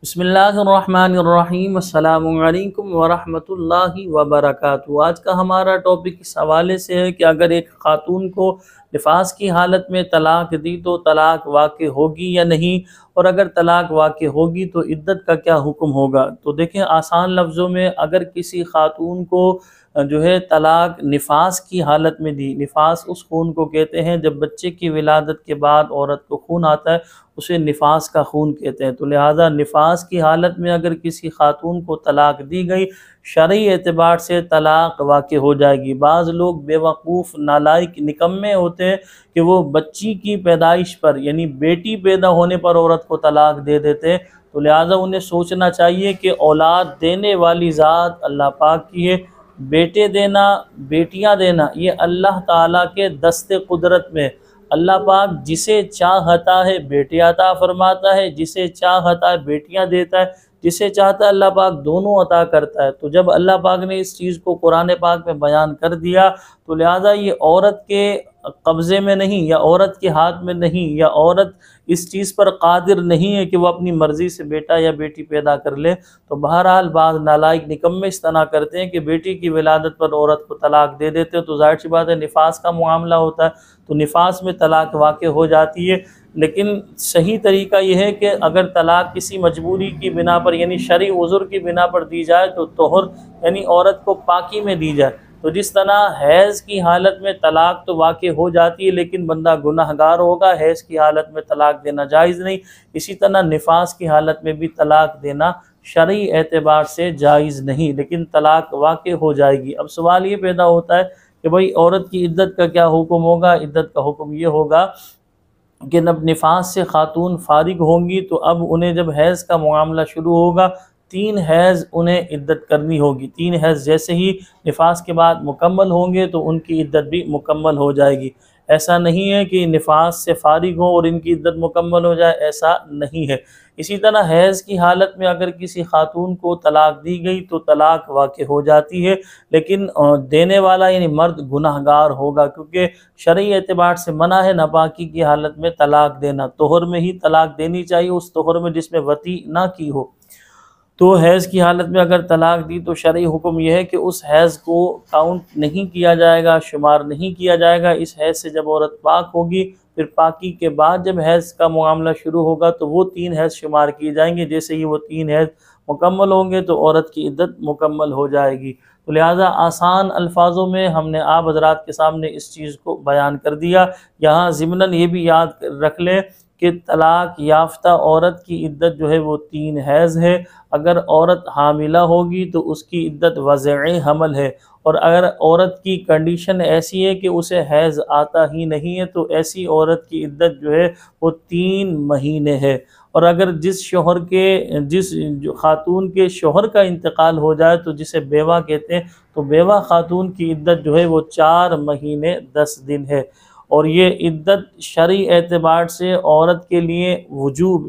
بسم اللہ الرحمن الرحیم، السلام علیکم ورحمۃ اللہ وبرکاتہ۔ آج کا ہمارا ٹاپک اس حوالے سے ہے کہ اگر ایک خاتون کو نفاس کی حالت میں طلاق دی تو طلاق واقع ہوگی یا نہیں، اور اگر طلاق واقع ہوگی تو عدت کا کیا حکم ہوگا۔ تو دیکھیں، آسان لفظوں میں اگر کسی خاتون کو طلاق نفاس کی حالت میں دی، نفاس اس خون کو کہتے ہیں جب بچے کی ولادت کے بعد عورت کو خون آتا ہے، اسے نفاس کا خون کہتے ہیں۔ تو لہٰذا نفاس کی حالت میں اگر کسی خاتون کو طلاق دی گئی، شرعی اعتبار سے طلاق واقع ہو جائے گی۔ بعض لوگ بے وقوف نالائق نکمے ہوتے ہیں کہ وہ بچی کی پیدائش پر، یعنی بیٹی پیدا ہونے پر عورت کو طلاق دے دیتے ہیں۔ تو لہٰذا انہیں سوچنا چاہیے کہ اولاد دینے والی ذات اللہ پاک کی ہے، بیٹے دینا، بیٹیاں دینا یہ اللہ تعالیٰ کے دست قدرت میں۔ اللہ پاک جسے چاہتا ہے بیٹے عطا فرماتا ہے، جسے چاہتا ہے بیٹیاں دیتا ہے، جسے چاہتا ہے اللہ پاک دونوں عطا کرتا ہے۔ تو جب اللہ پاک نے اس چیز کو قرآن پاک میں بیان کر دیا تو لہٰذا یہ عورت کے قبضے میں نہیں، یا عورت کے ہاتھ میں نہیں، یا عورت اس چیز پر قادر نہیں ہے کہ وہ اپنی مرضی سے بیٹا یا بیٹی پیدا کر لے۔ تو بہرحال بعض نالائق نکمے اس طرح کرتے ہیں کہ بیٹی کی ولادت پر عورت کو طلاق دے دیتے ہیں، تو ظاہر سی بات ہے نفاس کا معاملہ ہوتا ہے، تو نفاس میں طلاق واقع ہو جاتی ہے۔ لیکن صحیح طریقہ یہ ہے کہ اگر طلاق کسی مجبوری کی بنا پر، یعنی شرعی عذر کی بنا پر دی جائے تو طہر، یعنی عورت کو پاکی میں دی جائے۔ تو جس طرح حیض کی حالت میں طلاق تو واقع ہو جاتی ہے لیکن بندہ گناہ گار ہوگا، حیض کی حالت میں طلاق دینا جائز نہیں، اسی طرح نفاس کی حالت میں بھی طلاق دینا شرعی اعتبار سے جائز نہیں، لیکن طلاق واقع ہو جائے گی۔ اب سوال یہ پیدا ہوتا ہے کہ بھئی عورت کی عدت کا کیا حکم ہوگا۔ عدت کا حکم یہ ہوگا کہ جب نفاس سے خاتون فارغ ہوں گی تو اب انہیں جب حیض کا معاملہ شروع ہوگا، 3 حیض انہیں عدت کرنی ہوگی۔ 3 حیض جیسے ہی نفاس کے بعد مکمل ہوں گے تو ان کی عدت بھی مکمل ہو جائے گی۔ ایسا نہیں ہے کہ نفاس سے فارغ ہوں اور ان کی عدت مکمل ہو جائے، ایسا نہیں ہے۔ اسی طرح حیض کی حالت میں اگر کسی خاتون کو طلاق دی گئی تو طلاق واقع ہو جاتی ہے، لیکن دینے والا یعنی مرد گناہ گار ہوگا، کیونکہ شرعی اعتبار سے منع ہے ناپاکی کی حالت میں طلاق دینا۔ طہر میں ہی طلاق دینی چاہیے، اس طہر میں جس میں وطی نہ کی ہو۔ تو حیض کی حالت میں اگر طلاق دی تو شرعی حکم یہ ہے کہ اس حیض کو کاؤنٹ نہیں کیا جائے گا، شمار نہیں کیا جائے گا۔ اس حیض سے جب عورت پاک ہوگی، پھر پاکی کے بعد جب حیض کا معاملہ شروع ہوگا تو وہ 3 حیض شمار کیے جائیں گے۔ جیسے ہی وہ 3 حیض مکمل ہوں گے تو عورت کی عدت مکمل ہو جائے گی۔ تو لہٰذا آسان الفاظوں میں ہم نے آپ حضرات کے سامنے اس چیز کو بیان کر دیا۔ یہاں ضمناً یہ بھی یاد رکھ لیں کہ طلاق یافتہ عورت کی عدت جو ہے وہ 3 حیض ہے۔ اگر عورت حاملہ ہوگی تو اس کی عدت وضع حمل ہے، اور اگر عورت کی کنڈیشن ایسی ہے کہ اسے حیض آتا ہی نہیں ہے تو ایسی عورت کی عدت جو ہے وہ 3 مہینے ہے۔ اور اگر جس خاتون کے شوہر کا انتقال ہو جائے تو جسے بیوہ کہتے ہیں، تو بیوہ خاتون کی عدت جو ہے وہ 4 مہینے 10 دن ہے۔ اور یہ عدت شرعی اعتبار سے عورت کے لیے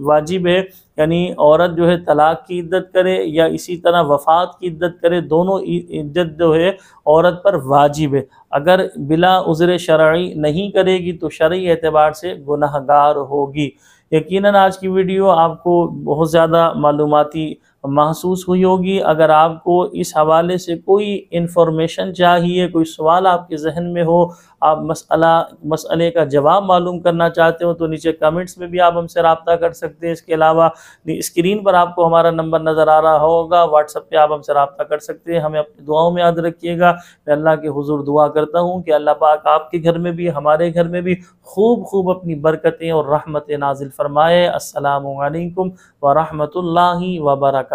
واجب ہے، یعنی عورت جو ہے طلاق کی عدت کرے یا اسی طرح وفات کی عدت کرے، دونوں عدت جو ہے عورت پر واجب ہے۔ اگر بلا عذر شرعی نہیں کرے گی تو شرعی اعتبار سے گناہ گار ہوگی۔ یقیناً آج کی ویڈیو آپ کو بہت زیادہ معلوماتی محسوس ہوئی ہوگی۔ اگر آپ کو اس حوالے سے کوئی انفارمیشن چاہیے، کوئی سوال آپ کے ذہن میں ہو، آپ مسئلے کا جواب معلوم کرنا چاہتے ہو تو نیچے کمنٹس میں بھی آپ ہم سے رابطہ کر سکتے ہیں۔ اس کے علاوہ اسکرین پر آپ کو ہمارا نمبر نظر آ رہا ہوگا، واٹس ایپ پہ آپ ہم سے رابطہ کر سکتے ہیں۔ ہمیں اپنی دعاؤں میں یاد رکھیے گا۔ میں اللہ کے حضور دعا کرتا ہوں کہ اللہ پاک آپ کے گھر میں بھی، ہمارے گھر میں بھی خوب اپنی برکتیں اور رحمتیں نازل فرمائے۔ السلام علیکم ورحمۃ اللہ وبرکاتہ۔